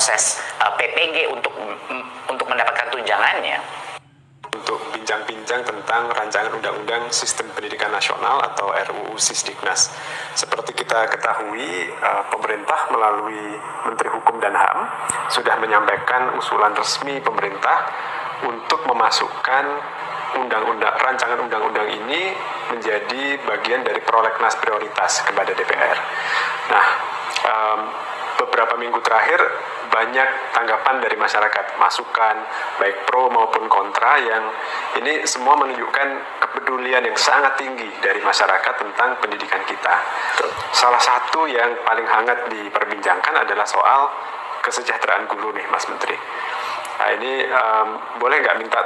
proses PPG untuk mendapatkan tunjangannya. Untuk bincang-bincang tentang rancangan undang-undang sistem pendidikan nasional atau RUU Sisdiknas. Seperti kita ketahui, pemerintah melalui Menteri Hukum dan HAM sudah menyampaikan usulan resmi pemerintah untuk memasukkan rancangan undang-undang ini menjadi bagian dari prolegnas prioritas kepada DPR. Nah, beberapa minggu terakhir banyak tanggapan dari masyarakat, masukan baik pro maupun kontra, yang ini semua menunjukkan kepedulian yang sangat tinggi dari masyarakat tentang pendidikan kita. Salah satu yang paling hangat diperbincangkan adalah soal kesejahteraan guru nih, Mas Menteri. Nah ini boleh nggak minta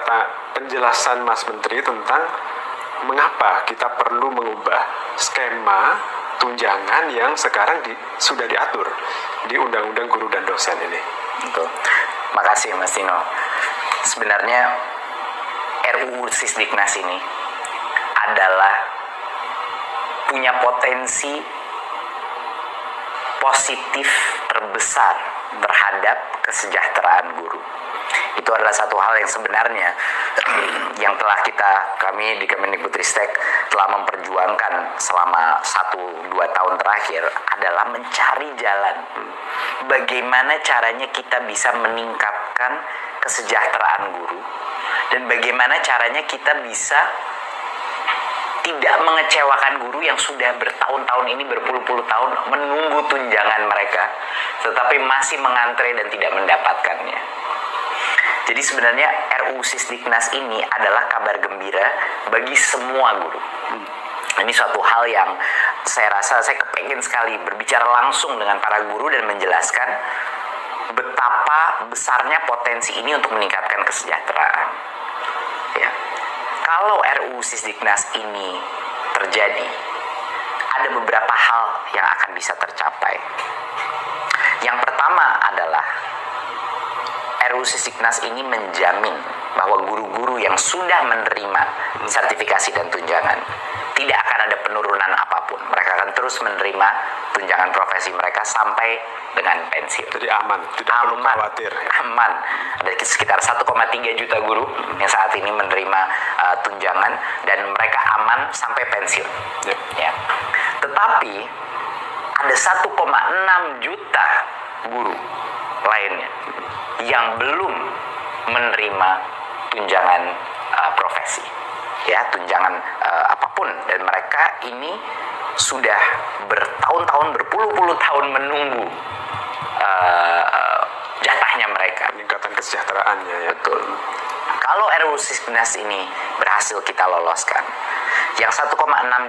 penjelasan Mas Menteri tentang mengapa kita perlu mengubah skema tunjangan yang sekarang sudah diatur di Undang-Undang Guru dan Dosen ini. Betul. Makasih Mas Tino. Sebenarnya RUU Sisdiknas ini adalah punya potensi positif terbesar terhadap kesejahteraan guru. Itu adalah satu hal yang sebenarnya yang telah kami di Kemendikbudristek telah memperjuangkan selama 1-2 tahun terakhir, adalah mencari jalan bagaimana caranya kita bisa meningkatkan kesejahteraan guru, dan bagaimana caranya kita bisa tidak mengecewakan guru yang sudah bertahun-tahun ini, berpuluh-puluh tahun menunggu tunjangan mereka, tetapi masih mengantre dan tidak mendapatkannya. Jadi sebenarnya RUU Sisdiknas ini adalah kabar gembira bagi semua guru. Ini suatu hal yang saya rasa saya kepengen sekali berbicara langsung dengan para guru dan menjelaskan betapa besarnya potensi ini untuk meningkatkan kesejahteraan. Ya. Kalau RUU Sisdiknas ini terjadi, ada beberapa hal yang akan bisa tercapai. Yang pertama adalah RUU Sisdiknas ini menjamin bahwa guru-guru yang sudah menerima sertifikasi dan tunjangan tidak akan ada penurunan apapun. Mereka akan terus menerima tunjangan profesi mereka sampai dengan pensiun. Jadi aman, tidak perlu khawatir. Aman. Ada sekitar 1,3 juta guru yang saat ini menerima tunjangan, dan mereka aman sampai pensiun. Ya. Tetapi ada 1,6 juta guru lainnya yang belum menerima tunjangan profesi, ya, tunjangan apapun, dan mereka ini sudah bertahun-tahun, berpuluh-puluh tahun menunggu jatahnya mereka. Peningkatan kesejahteraannya, ya. Betul. Kalau RUU Sisdiknas ini berhasil kita loloskan, yang 1,6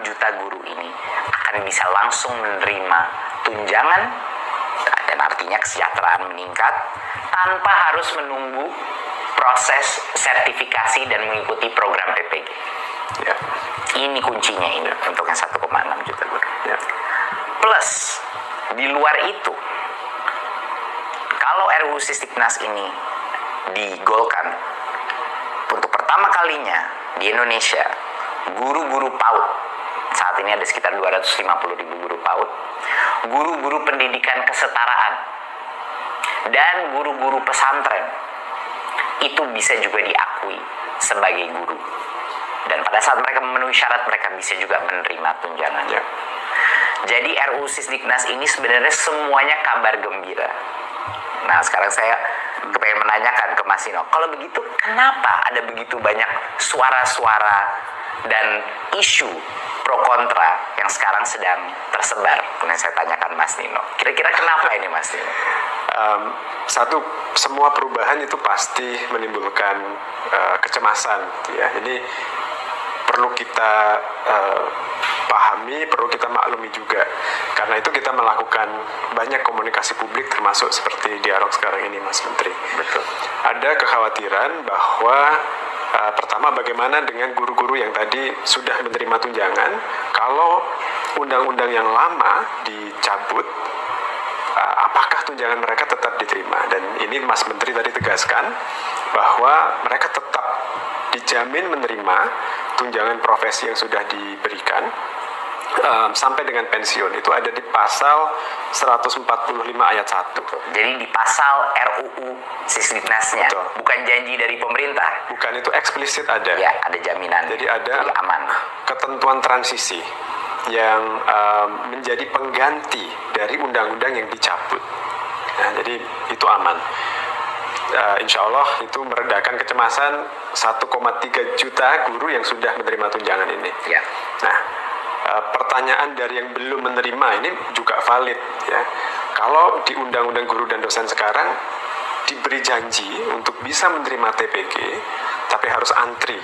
juta guru ini akan bisa langsung menerima tunjangan, dan artinya kesejahteraan meningkat tanpa harus menunggu proses sertifikasi dan mengikuti program PPG. Ya. Ini kuncinya ini untuk yang 1,6 juta guru. Ya. Plus di luar itu, kalau RUU Sisdiknas ini digolkan, untuk pertama kalinya di Indonesia, guru-guru PAUD, saat ini ada sekitar 250.000 guru PAUD, guru-guru pendidikan kesetaraan, dan guru-guru pesantren itu bisa juga diakui sebagai guru. Dan pada saat mereka memenuhi syarat, mereka bisa juga menerima tunjangan. Ya. Jadi RUU Sisdiknas ini sebenarnya semuanya kabar gembira. Nah, sekarang saya kepengen menanyakan ke Mas Nino, kalau begitu kenapa ada begitu banyak suara-suara dan isu pro kontra yang sekarang sedang tersebar? Kemudian saya tanyakan Mas Nino, kira-kira kenapa ini Mas Nino? Satu, semua perubahan itu pasti menimbulkan kecemasan, ya. Ini perlu kita pahami, perlu kita maklumi juga. Karena itu kita melakukan banyak komunikasi publik, termasuk seperti dialog sekarang ini, Mas Menteri. Betul. Ada kekhawatiran bahwa pertama, bagaimana dengan guru-guru yang tadi sudah menerima tunjangan, kalau undang-undang yang lama dicabut, apakah tunjangan mereka tetap diterima? Dan ini Mas Menteri tadi tegaskan bahwa mereka tetap dijamin menerima tunjangan profesi yang sudah diberikan, sampai dengan pensiun itu ada di pasal 145 ayat 1. Jadi di pasal RUU Sisdiknasnya, Betul. bukan janji dari pemerintah. Bukan, itu eksplisit ada. Ya, ada jaminan. Jadi ada Jadi aman. ketentuan transisi yang menjadi pengganti dari undang-undang yang dicabut. Nah, jadi itu aman. Insya Allah itu meredakan kecemasan 1,3 juta guru yang sudah menerima tunjangan ini. Ya. Nah, pertanyaan dari yang belum menerima ini juga valid ya. Kalau di Undang-Undang Guru dan Dosen sekarang diberi janji untuk bisa menerima TPG, tapi harus antri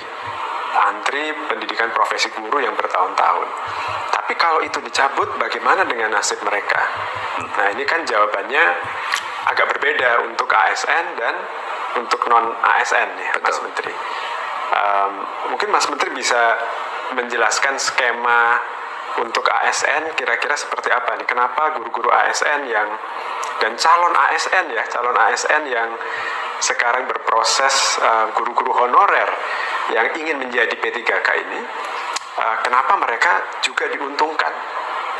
pendidikan profesi guru yang bertahun-tahun. Tapi kalau itu dicabut, bagaimana dengan nasib mereka? Nah, ini kan jawabannya agak berbeda untuk ASN dan untuk non ASN ya, Mas Menteri. Mungkin Mas Menteri bisa menjelaskan skema untuk ASN kira-kira seperti apa nih? Kenapa guru-guru ASN dan calon ASN yang sekarang berproses guru-guru honorer yang ingin menjadi P3K ini, kenapa mereka juga diuntungkan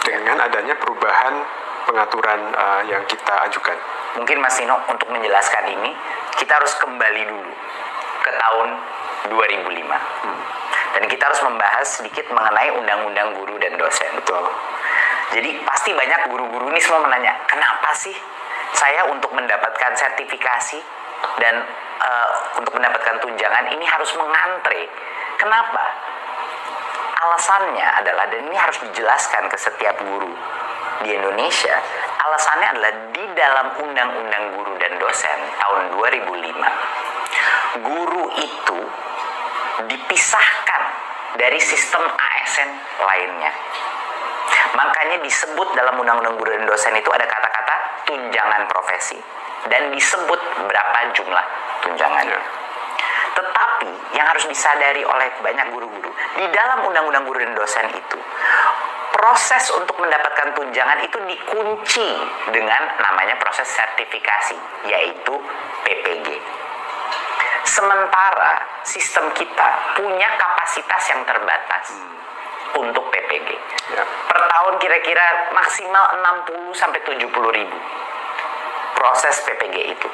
dengan adanya perubahan pengaturan yang kita ajukan? Mungkin Mas Nino, untuk menjelaskan ini kita harus kembali dulu ke tahun 2005. Dan kita harus membahas sedikit mengenai Undang-Undang Guru dan Dosen. Betul. Jadi pasti banyak guru-guru ini semua menanya, kenapa sih saya untuk mendapatkan sertifikasi dan untuk mendapatkan tunjangan ini harus mengantre? Kenapa? Alasannya adalah, dan ini harus dijelaskan ke setiap guru di Indonesia, alasannya adalah di dalam Undang-Undang Guru dan Dosen tahun 2005, guru itu dipisahkan dari sistem ASN lainnya. Makanya disebut dalam Undang-Undang Guru dan Dosen itu ada kata-kata tunjangan profesi dan disebut berapa jumlah tunjangannya. Tetapi yang harus disadari oleh banyak guru-guru, di dalam Undang-Undang Guru dan Dosen itu, proses untuk mendapatkan tunjangan itu dikunci dengan namanya proses sertifikasi, yaitu PPG. Sementara sistem kita punya kapasitas yang terbatas untuk PPG. Ya. Per tahun kira-kira maksimal 60-70 ribu proses PPG itu.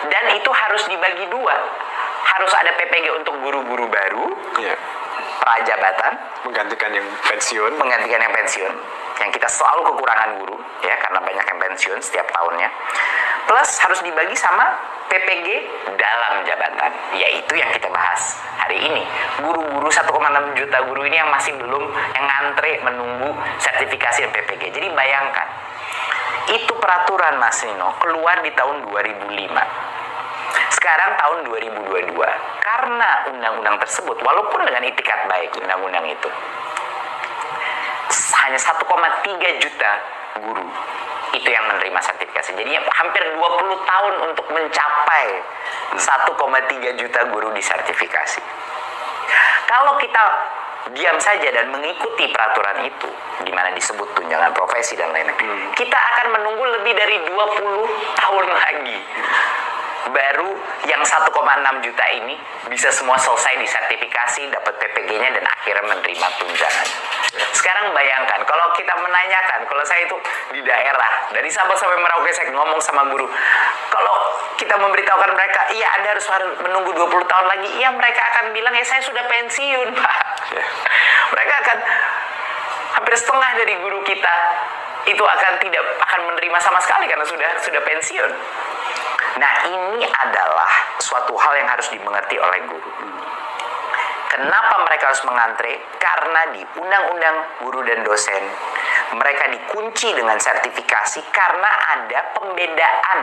Dan itu harus dibagi dua. Harus ada PPG untuk guru-guru baru, Ya. prajabatan, Menggantikan yang pensiun. yang kita selalu kekurangan guru ya, karena banyak yang pensiun setiap tahunnya. Plus harus dibagi sama PPG dalam jabatan, yaitu yang kita bahas hari ini. Guru-guru 1,6 juta guru ini yang masih belum, yang ngantre menunggu sertifikasi dan PPG. Jadi bayangkan, itu peraturan Mas Nino keluar di tahun 2005. Sekarang tahun 2022. Karena undang-undang tersebut, walaupun dengan itikat baik undang-undang itu, hanya 1,3 juta guru itu yang menerima sertifikasi. Jadi hampir 20 tahun untuk mencapai 1,3 juta guru disertifikasi. Kalau kita diam saja dan mengikuti peraturan itu, di mana disebut tunjangan profesi dan lain-lain, kita akan menunggu lebih dari 20 tahun lagi. Baru yang 1,6 juta ini bisa semua selesai disertifikasi, dapat PPG-nya, dan akhirnya menerima tunjangan. Sekarang bayangkan, kalau kita menanyakan, kalau saya itu di daerah, dari Sabang sampai Merauke saya ngomong sama guru, kalau kita memberitahukan mereka, iya Anda harus menunggu 20 tahun lagi, iya mereka akan bilang, ya saya sudah pensiun Pak. Mereka akan, hampir setengah dari guru kita itu tidak akan menerima sama sekali karena sudah pensiun. Nah, ini adalah suatu hal yang harus dimengerti oleh guru. Kenapa mereka harus mengantre? Karena di Undang-Undang Guru dan Dosen mereka dikunci dengan sertifikasi karena ada pembedaan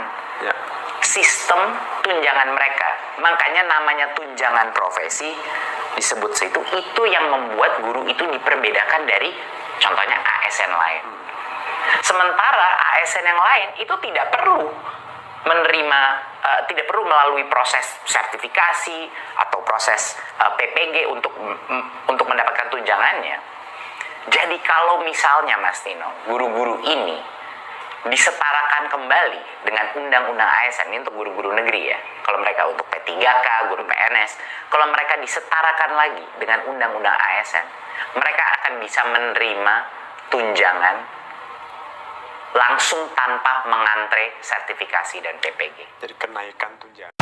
sistem tunjangan mereka. Makanya namanya tunjangan profesi disebut situ. Itu yang membuat guru itu diperbedakan dari contohnya ASN lain. Sementara ASN yang lain itu tidak perlu tidak perlu melalui proses sertifikasi atau proses PPG untuk mendapatkan tunjangannya. Jadi kalau misalnya Mas Tino, guru-guru ini disetarakan kembali dengan undang-undang ASN, ini untuk guru-guru negeri ya, kalau mereka untuk P3K, guru PNS, kalau mereka disetarakan lagi dengan undang-undang ASN, mereka akan bisa menerima tunjangan langsung tanpa mengantre sertifikasi dan PPG. Jadi kenaikan tunjangan.